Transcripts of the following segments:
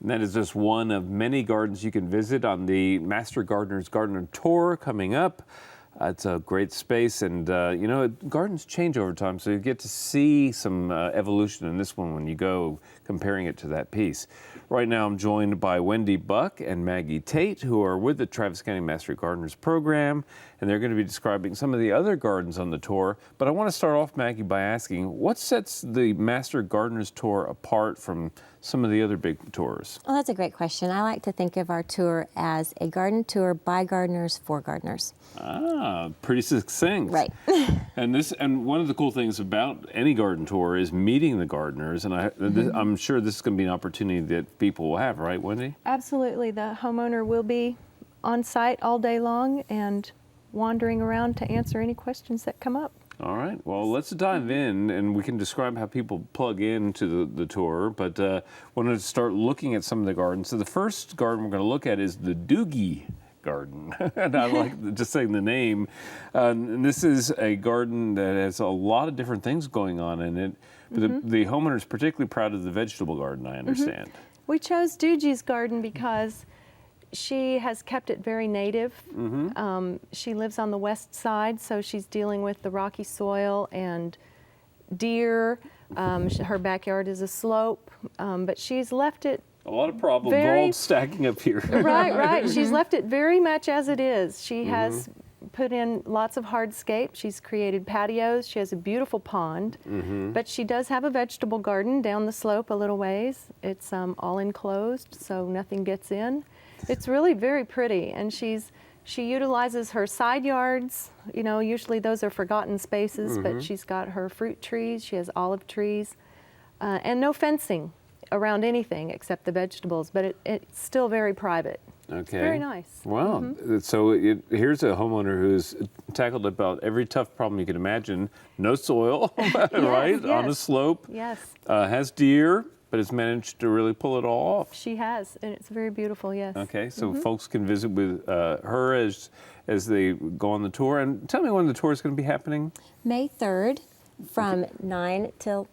And that is just one of many gardens you can visit on the Master Gardener's Gardener Tour coming up. It's a great space, and gardens change over time, so you get to see some evolution in this one when you go comparing it to that piece. Right now, I'm joined by Wendy Buck and Maggie Tate, who are with the Travis County Master Gardeners program, and they're going to be describing some of the other gardens on the tour. But I want to start off, Maggie, by asking, what sets the Master Gardeners Tour apart from some of the other big tours? Well, that's a great question. I like to think of our tour as a garden tour by gardeners for gardeners. Ah, pretty succinct. Right. And one of the cool things about any garden tour is meeting the gardeners, and I'm sure this is going to be an opportunity that people will have, right, Wendy? Absolutely. The homeowner will be on site all day long and wandering around to answer any questions that come up. All right, well, let's dive in, and we can describe how people plug into the tour, but wanted to start looking at some of the gardens. So the first garden we're going to look at is the Doogie Garden, and I like just saying the name. And this is a garden that has a lot of different things going on in it. But the homeowner is particularly proud of the vegetable garden, I understand. We chose Doogie's garden because she has kept it very native. She lives on the west side, so she's dealing with the rocky soil and deer. Her backyard is a slope, but she's left it A lot of problems all stacking up here. Right. She's left it very much as it is. She has put in lots of hardscape. She's created patios. She has a beautiful pond. But she does have a vegetable garden down the slope a little ways. It's all enclosed, so nothing gets in. It's really very pretty, and she utilizes her side yards. You know, usually those are forgotten spaces, but she's got her fruit trees. She has olive trees, and no fencing around anything except the vegetables, but it's still very private. Okay. It's very nice. Wow. So here's a homeowner who's tackled about every tough problem you can imagine. No soil, right? Yes. On a slope. Yes. Has deer, but has managed to really pull it all off. She has, and it's very beautiful, yes. Okay, so folks can visit with her as they go on the tour. And tell me when the tour is going to be happening. May 3rd from 9 till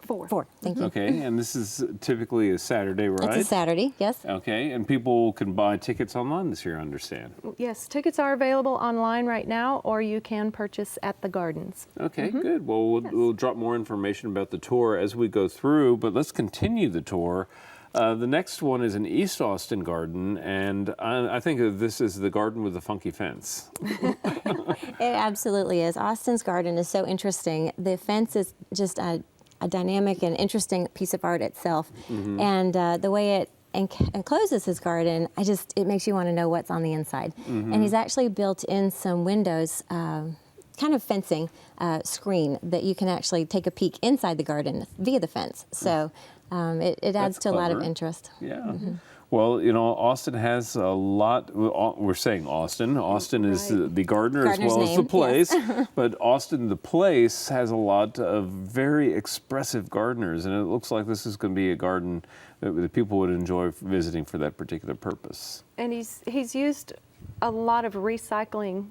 4. Thank you. Okay, and this is typically a Saturday, right? It's a Saturday, yes. Okay, and people can buy tickets online this year, I understand. Yes, tickets are available online right now, or you can purchase at the gardens. Okay, good. Well, we'll drop more information about the tour as we go through, but let's continue the tour. The next one is an East Austin garden, and I think of this as the garden with the funky fence. It absolutely is. Austin's garden is so interesting. The fence is just a dynamic and interesting piece of art itself. And the way it encloses his garden, it makes you want to know what's on the inside. And he's actually built in some windows, kind of fencing screen that you can actually take a peek inside the garden via the fence. So it adds to a lot of interest. Yeah. Well, you know, Austin has a lot. We're saying Austin. Austin is the gardener as well as the place. Yes. But Austin, the place, has a lot of very expressive gardeners. And it looks like this is going to be a garden that people would enjoy visiting for that particular purpose. And he's used a lot of recycled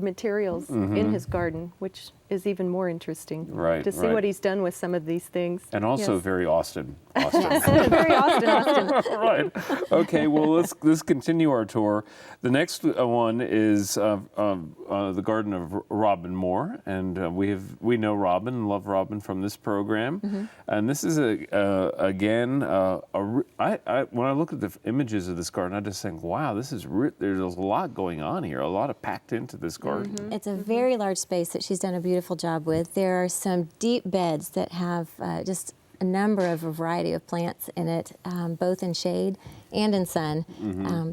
materials in his garden, which is even more interesting to see what he's done with some of these things. And also very Austin. Very Austin. Right. Okay. Well, let's continue our tour. The next one is the garden of Robin Moore, and we know Robin and love Robin from this program. And this is again when I look at the images of this garden, I just think, wow, there's a lot going on here, a lot of packed into this garden. It's a very large space that she's done a beautiful job with. There are some deep beds that have just a number of a variety of plants in it, both in shade and in sun.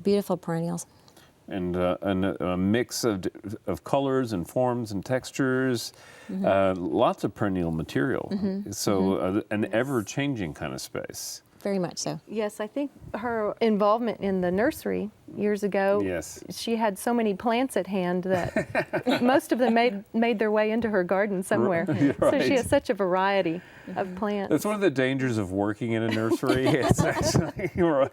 Beautiful perennials. And a mix of colors and forms and textures, lots of perennial material. So an ever-changing kind of space. Very much so. Yes, I think her involvement in the nursery years ago. Yes. She had so many plants at hand that most of them made their way into her garden somewhere. So she has such a variety of plants. That's one of the dangers of working in a nursery. It's actually right.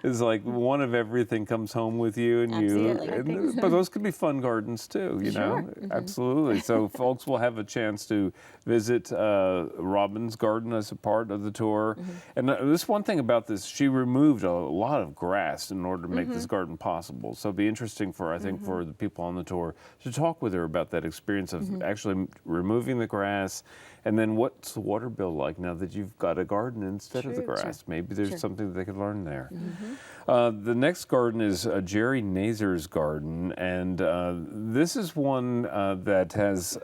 It's like one of everything comes home with you, and Absolutely. I think so. But those could be fun gardens too. You know, absolutely. So folks will have a chance to visit Robin's garden as a part of the tour. And this one thing about this, she removed a lot of grass in order to make this garden possible. So it'd be interesting for I think for the people on the tour to talk with her about that experience of actually removing the grass. And then what's the water bill like now that you've got a garden instead of the True. grass? Maybe there's something that they could learn there. The next garden is Jerry Nazer's garden. And this is one that has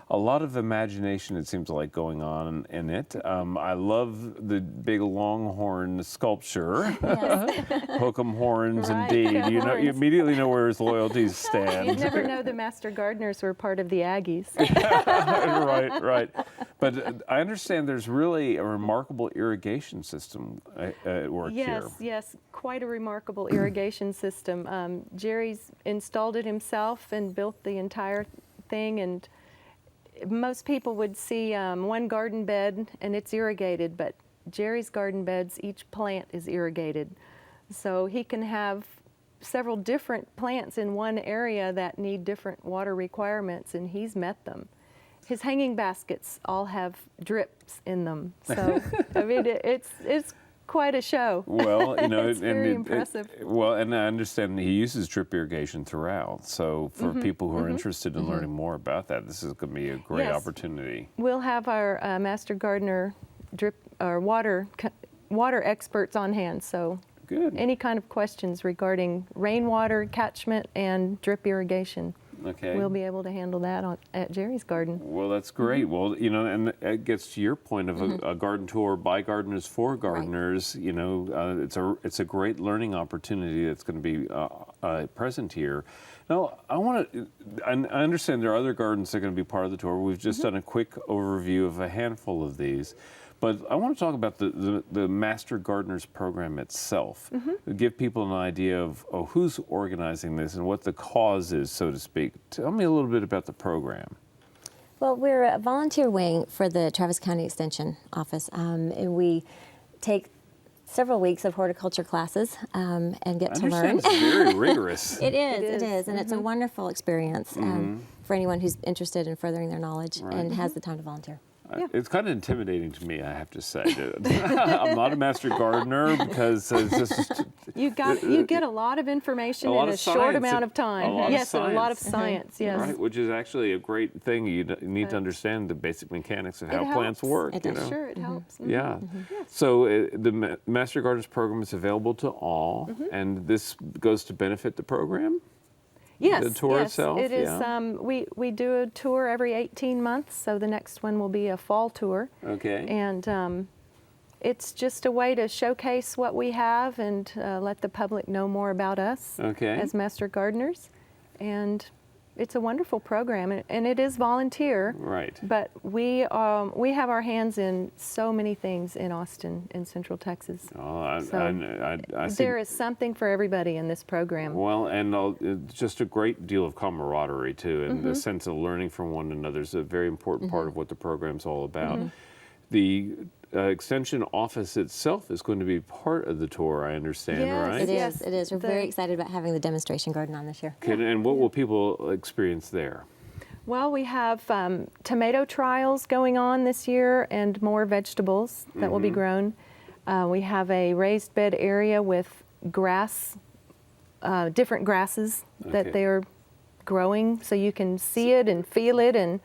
a lot of imagination, it seems like, going on in it. I love the big longhorn sculpture. Hook 'em horns, Right, indeed. yeah, You horns. immediately know where his loyalties You'd stand. never know the Master Gardeners were part of the Aggies. right, right. But I understand there's really a remarkable irrigation system at work here. Yes, quite a remarkable irrigation system. Jerry's installed it himself and built the entire thing, and most people would see one garden bed and it's irrigated, but Jerry's garden beds, each plant is irrigated. So he can have several different plants in one area that need different water requirements, and he's met them. His hanging baskets all have drips in them. So, I mean, it's quite a show. Well, you know, It's very impressive. Well, and I understand he uses drip irrigation throughout. So for people who are interested in learning more about that, this is going to be a great Yes. opportunity. We'll have our Master Gardener drip or water experts on hand. So Good. any kind of questions regarding rainwater catchment and drip irrigation, Okay. we'll be able to handle that at Jerry's garden. Well, that's great. Well, you know, and it gets to your point of a garden tour by gardeners for gardeners. You know, it's a great learning opportunity that's going to be present here. Now, I understand there are other gardens that are going to be part of the tour. We've just done a quick overview of a handful of these. But I want to talk about the Master Gardeners program itself. Give people an idea of who's organizing this and what the cause is, so to speak. Tell me a little bit about the program. Well, we're a volunteer wing for the Travis County Extension Office, and we take several weeks of horticulture classes and get I to learn. understand it's very rigorous. It is. is, and it's a wonderful experience for anyone who's interested in furthering their knowledge and has the time to volunteer. It's kind of intimidating to me, I have to say. I'm not a master gardener because it's just You get a lot of information A lot in of a short science. amount of time. A lot of Yes, and a lot of science. science. Yes. right, which is actually a great thing. You need to understand the basic mechanics of It how plants helps. work. It you does. know? Sure, it helps. Yeah. So the Master Gardeners program is available to all, and this goes to benefit the program. Yes, The tour yes, itself, it is. yeah. We do a tour every 18 months, so the next one will be a fall tour. Okay. And it's just a way to showcase what we have and let the public know more about us Okay. as Master Gardeners. And it's a wonderful program, and it is volunteer. Right. But we have our hands in so many things in Austin, in Central Texas. Oh, I see. There is something for everybody in this program. Well, and just a great deal of camaraderie too, and the sense of learning from one another is a very important part of what the program's all about. The extension office itself is going to be part of the tour, I understand, Yes. right? It is. Yes, It is. We're very excited about having the demonstration garden on this year. Okay, and what will people experience there? Well, we have tomato trials going on this year and more vegetables that will be grown. We have a raised bed area with grass, different grasses Okay. that they're growing, so you can see it and feel it and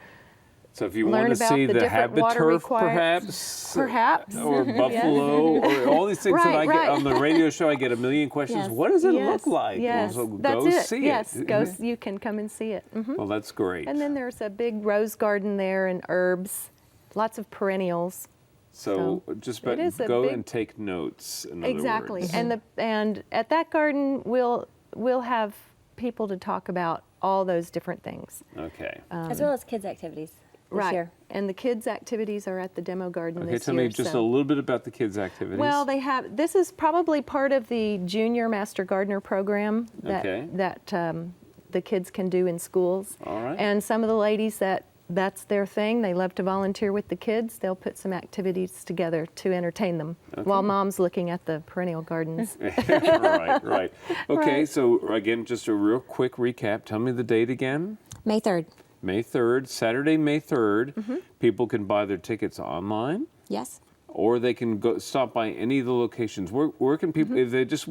So if you Learn want to about see the the different water habiturf, requirements. perhaps, Perhaps. or buffalo, or all these things that I Right, get on the radio show, I get a million questions. Yes. What does it yes, look like? Yes, So that's go it. see yes, it. go. You can come and see it. Well, that's great. And then there's a big rose garden there and herbs, lots of perennials. So just it is a go big- and take notes. In other Exactly. words. And at that garden we'll have people to talk about all those different things. Okay. As well as kids' activities. right. year. And the kids' activities are at the demo garden Okay, this tell year. me just so. a little bit about the kids' activities. Well, this is probably part of the Junior Master Gardener program that, Okay. the kids can do in schools. All right. And some of the ladies that's their thing, they love to volunteer with the kids, they'll put some activities together to entertain them while mom's looking at the perennial gardens. right. Okay, Right. so again, just a real quick recap. Tell me the date again. May 3rd. May 3rd, Saturday, May 3rd. Mm-hmm. People can buy their tickets online, Yes. or they can go stop by any of the locations. Where can people, Mm-hmm. if they just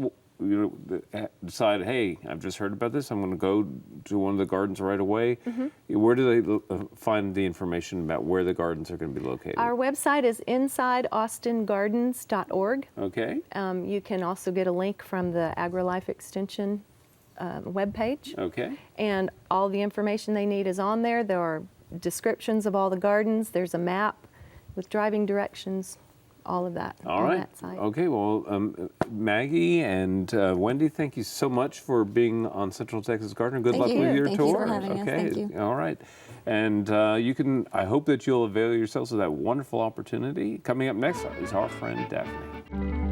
decide, hey, I've just heard about this, I'm going to go to one of the gardens right away. Where do they find the information about where the gardens are going to be located? Our website is insideaustingardens.org. Okay. You can also get a link from the AgriLife Extension webpage. Okay. And all the information they need is on there. There are descriptions of all the gardens. There's a map with driving directions, all of that All on right. that site. Okay. Well, Maggie and Wendy, thank you so much for being on Central Texas Gardener. Good Thank luck you. with your Thank you tour. for having us. Okay. Thank you. All right. And you can. I hope that you'll avail yourselves of that wonderful opportunity. Coming up next is our friend Daphne.